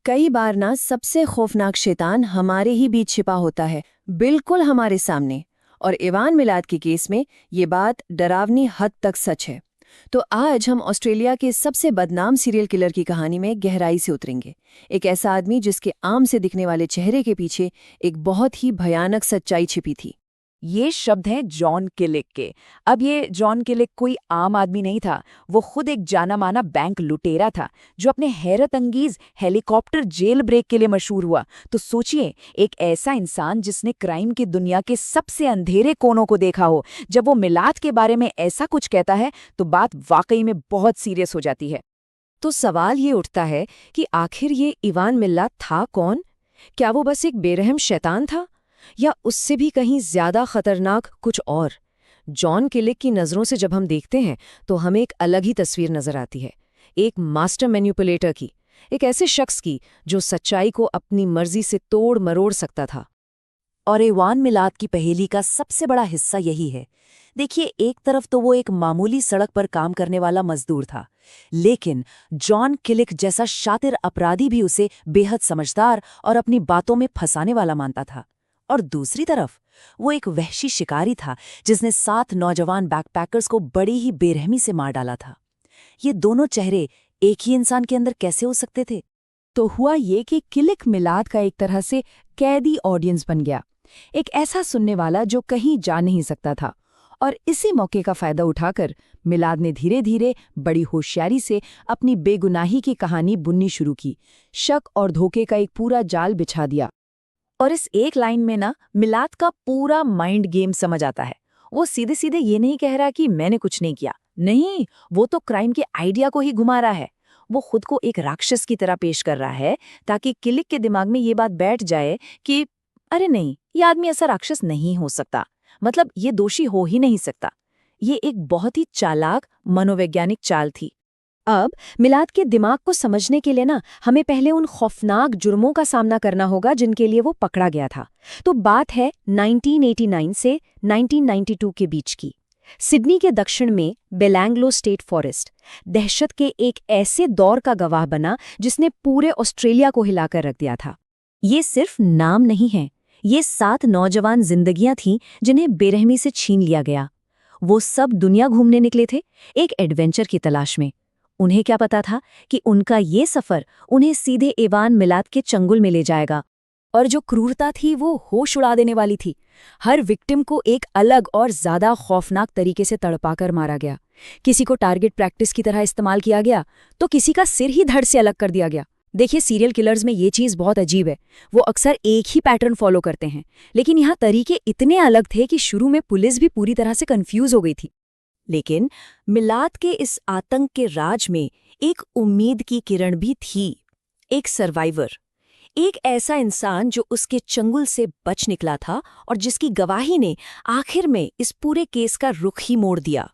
कई बार ना सबसे खौफनाक शैतान हमारे ही बीच छिपा होता है, बिल्कुल हमारे सामने। और इवान मिलाद के केस में ये बात डरावनी हद तक सच है। तो आज हम ऑस्ट्रेलिया के सबसे बदनाम सीरियल किलर की कहानी में गहराई से उतरेंगे। एक ऐसा आदमी जिसके आम से दिखने वाले चेहरे के पीछे एक बहुत ही भयानक सच्चाई छिपी थी। ये शब्द हैं जॉन किलिक के। अब ये जॉन किलिक कोई आम आदमी नहीं था। वो खुद एक जाना माना बैंक लुटेरा था जो अपने हैरत अंगेज हेलीकॉप्टर जेल ब्रेक के लिए मशहूर हुआ। तो सोचिए, एक ऐसा इंसान जिसने क्राइम की दुनिया के सबसे अंधेरे कोनों को देखा हो, जब वो मिलाद के बारे में ऐसा कुछ कहता है तो बात वाकई में बहुत सीरियस हो जाती है। तो सवाल ये उठता है कि आखिर ये इवान मिलाद था कौन? क्या वो बस एक बेरहम शैतान था, या उससे भी कहीं ज्यादा खतरनाक कुछ और? जॉन किलिक की नज़रों से जब हम देखते हैं तो हमें एक अलग ही तस्वीर नजर आती है। एक मास्टर मैनिपुलेटर की, एक ऐसे शख्स की जो सच्चाई को अपनी मर्जी से तोड़ मरोड़ सकता था। और इवान मिलाद की पहेली का सबसे बड़ा हिस्सा यही है। देखिए, एक तरफ तो वो एक मामूली सड़क पर काम करने वाला मजदूर था, लेकिन जॉन किलिक जैसा शातिर अपराधी भी उसे बेहद समझदार और अपनी बातों में फंसाने वाला मानता था। और दूसरी तरफ वो एक वहशी शिकारी था जिसने 7 नौजवान बैकपैकर्स को बड़ी ही बेरहमी से मार डाला था। ये दोनों चेहरे एक ही इंसान के अंदर कैसे हो सकते थे? तो हुआ ये कि किलिक मिलाद का एक तरह से कैदी ऑडियंस बन गया, एक ऐसा सुनने वाला जो कहीं जा नहीं सकता था। और इसी मौके का फायदा उठाकर मिलाद ने धीरे धीरे बड़ी होशियारी से अपनी बेगुनाही की कहानी बुननी शुरू की। शक और धोखे का एक पूरा जाल बिछा दिया। और इस एक लाइन में ना मिलाद का पूरा माइंड गेम समझ आता है। वो सीधे सीधे ये नहीं कह रहा कि मैंने कुछ नहीं किया, नहीं, वो तो क्राइम के आइडिया को ही घुमा रहा है। वो खुद को एक राक्षस की तरह पेश कर रहा है ताकि किलिक के दिमाग में ये बात बैठ जाए कि अरे नहीं, ये आदमी ऐसा राक्षस नहीं हो सकता, मतलब ये दोषी हो ही नहीं सकता। ये एक बहुत ही चालाक मनोवैज्ञानिक चाल थी। अब मिलाद के दिमाग को समझने के लिए ना हमें पहले उन खौफनाक जुर्मों का सामना करना होगा जिनके लिए वो पकड़ा गया था। तो बात है 1989 से 1992 के बीच की। सिडनी के दक्षिण में बेलैंगलो स्टेट फॉरेस्ट दहशत के एक ऐसे दौर का गवाह बना जिसने पूरे ऑस्ट्रेलिया को हिलाकर रख दिया था। ये सिर्फ नाम नहीं है, ये 7 नौजवान जिंदगियां थीं जिन्हें बेरहमी से छीन लिया गया। वो सब दुनिया घूमने निकले थे, एक एडवेंचर की तलाश में। उन्हें क्या पता था कि उनका ये सफर उन्हें सीधे इवान मिलाद के चंगुल में ले जाएगा। और जो क्रूरता थी वो होश उड़ा देने वाली थी। हर विक्टिम को एक अलग और ज्यादा खौफनाक तरीके से तड़पाकर मारा गया। किसी को टारगेट प्रैक्टिस की तरह इस्तेमाल किया गया, तो किसी का सिर ही धड़ से अलग कर दिया गया। देखिए, सीरियल किलर्स में ये चीज बहुत अजीब है। वो अक्सर एक ही पैटर्न फॉलो करते हैं, लेकिन यहाँ तरीके इतने अलग थे कि शुरू में पुलिस भी पूरी तरह से कंफ्यूज हो गई थी। लेकिन मिलाद के इस आतंक के राज में एक उम्मीद की किरण भी थी। एक सर्वाइवर, एक ऐसा इंसान जो उसके चंगुल से बच निकला था और जिसकी गवाही ने आखिर में इस पूरे केस का रुख ही मोड़ दिया।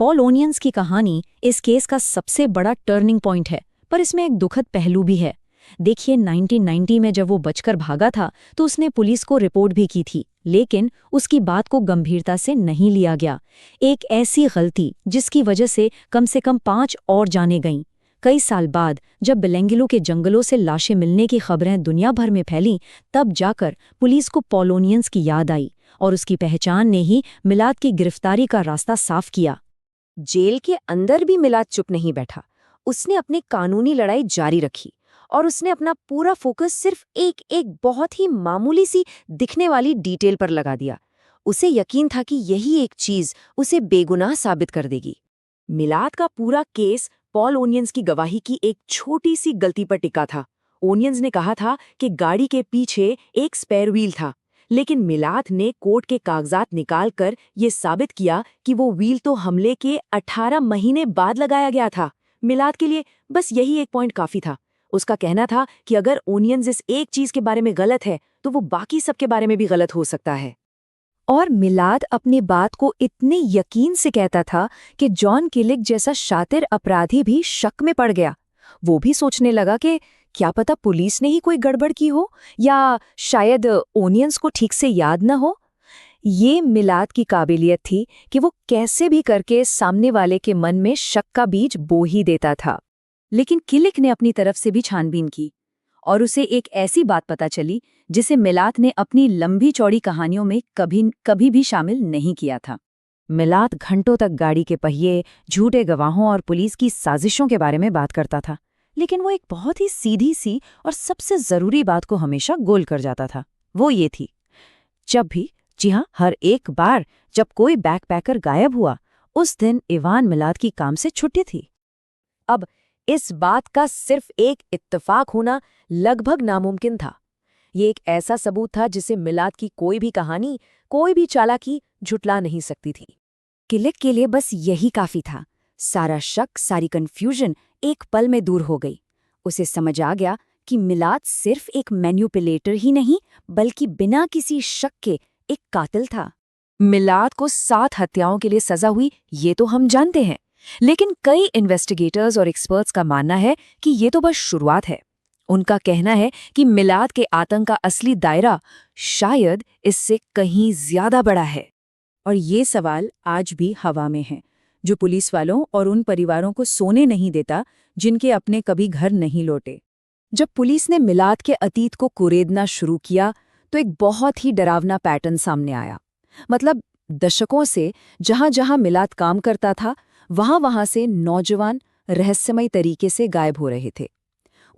पॉल ओनियंस की कहानी इस केस का सबसे बड़ा टर्निंग पॉइंट है, पर इसमें एक दुखद पहलू भी है। देखिए, 1990 में जब वो बचकर भागा था तो उसने पुलिस को रिपोर्ट भी की थी, लेकिन उसकी बात को गंभीरता से नहीं लिया गया। एक ऐसी गलती जिसकी वजह से कम 5 और जानें गईं। कई साल बाद जब बेलेंगिलो के जंगलों से लाशें मिलने की खबरें दुनिया भर में फैलीं, तब जाकर पुलिस को पॉल ओनियंस की याद आई और उसकी पहचान ने ही मिलाद की गिरफ्तारी का रास्ता साफ किया। जेल के अंदर भी मिलाद चुप नहीं बैठा। उसने अपनी कानूनी लड़ाई जारी रखी और उसने अपना पूरा फोकस सिर्फ एक बहुत ही मामूली सी दिखने वाली डिटेल पर लगा दिया। उसे यकीन था कि यही एक चीज उसे बेगुनाह साबित कर देगी। मिलाद का पूरा केस पॉल ओनियंस की गवाही की एक छोटी सी गलती पर टिका था। ओनियंस ने कहा था कि गाड़ी के पीछे एक स्पेयर व्हील था, लेकिन मिलाद ने कोर्ट के कागजात निकालकर ये साबित किया कि वो व्हील तो हमले के 18 महीने बाद लगाया गया था। मिलाद के लिए बस यही एक पॉइंट काफी था। उसका कहना था कि अगर ओनियंस इस एक चीज के बारे में गलत है तो वो बाकी सब के बारे में भी गलत हो सकता है। और मिलाद अपनी बात को इतने यकीन से कहता था कि जॉन किलिक जैसा शातिर अपराधी भी शक में पड़ गया। वो भी सोचने लगा कि क्या पता पुलिस ने ही कोई गड़बड़ की हो, या शायद ओनियंस को ठीक से याद न हो। ये मिलाद की काबिलियत थी कि वो कैसे भी करके सामने वाले के मन में शक का बीज बो ही देता था। लेकिन किलिक ने अपनी तरफ से भी छानबीन की और उसे एक ऐसी बात पता चली जिसे मिलात ने अपनी लंबी चौड़ी कहानियों में कभी भी शामिल नहीं किया था। मिलात घंटों तक गाड़ी के पहिए, झूठे गवाहों और पुलिस की साजिशों के बारे में बात करता था, लेकिन वो एक बहुत ही सीधी सी और सबसे जरूरी बात को हमेशा गोल कर जाता था। वो ये थी, जब भी, जी हाँ, हर एक बार जब कोई बैकपैकर गायब हुआ, उस दिन इवान मिलात की काम से छुट्टी थी। अब इस बात का सिर्फ एक इत्तेफाक होना लगभग नामुमकिन था। ये एक ऐसा सबूत था जिसे मिलात की कोई भी कहानी, कोई भी चालाकी झुटला नहीं सकती थी। किलिक के लिए बस यही काफी था। सारा शक, सारी कंफ्यूजन एक पल में दूर हो गई। उसे समझ आ गया कि मिलात सिर्फ एक मैन्युपुलेटर ही नहीं, बल्कि बिना किसी शक के एक कातिल था। मिलात को 7 हत्याओं के लिए सजा हुई, ये तो हम जानते हैं, लेकिन कई इन्वेस्टिगेटर्स और एक्सपर्ट्स का मानना है कि ये तो बस शुरुआत है। उनका कहना है कि मिलात के आतंक का असली दायरा शायद इससे कहीं ज्यादा बड़ा है। और ये सवाल आज भी हवा में है, जो पुलिस वालों और उन परिवारों को सोने नहीं देता जिनके अपने कभी घर नहीं लौटे। जब पुलिस ने मिलात के अतीत को कुरेदना शुरू किया तो एक बहुत ही डरावना पैटर्न सामने आया। मतलब दशकों से जहां जहां मिलात काम करता था, वहां से नौजवान रहस्यमय तरीके से गायब हो रहे थे।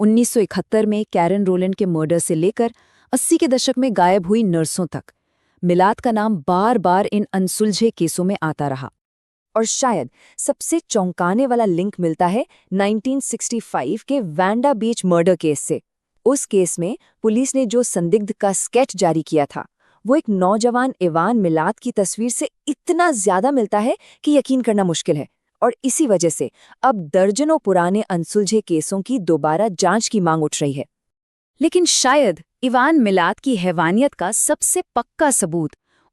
1971 में कैरन रोलैंड के मर्डर से लेकर 80 के दशक में गायब हुई नर्सों तक मिलात का नाम बार बार इन अनसुलझे केसों में आता रहा। और शायद सबसे चौंकाने वाला लिंक मिलता है 1965 के वैंडा बीच मर्डर केस से। उस केस में पुलिस ने जो संदिग्ध का स्केच जारी किया था, वो एक नौजवान इवान मिलात की तस्वीर से इतना ज्यादा मिलता है कि यकीन करना मुश्किल है। और इसी वजह से अब दर्जनों पुराने अनसुलझे केसों की दोबारा जांच की मांग उठ रही है। लेकिन शायद इवान मिलात की हैवानियत का सबसे पक्का सबूत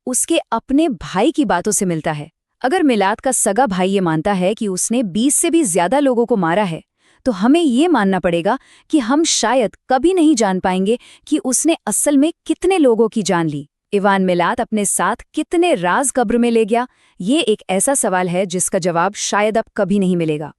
उसके अपने भाई की बातों से मिलता है। अगर मिलात का सगा भाई ये मानता है कि उसने 20 से भी ज्यादा लोगों को मारा है, तो हमें ये मानना पड़ेगा कि हम शायद कभी नहीं जान पाएंगे कि उसने असल में कितने लोगों की जान ली। इवान मिलात अपने साथ कितने राज कब्र में ले गया, ये एक ऐसा सवाल है जिसका जवाब शायद अब कभी नहीं मिलेगा।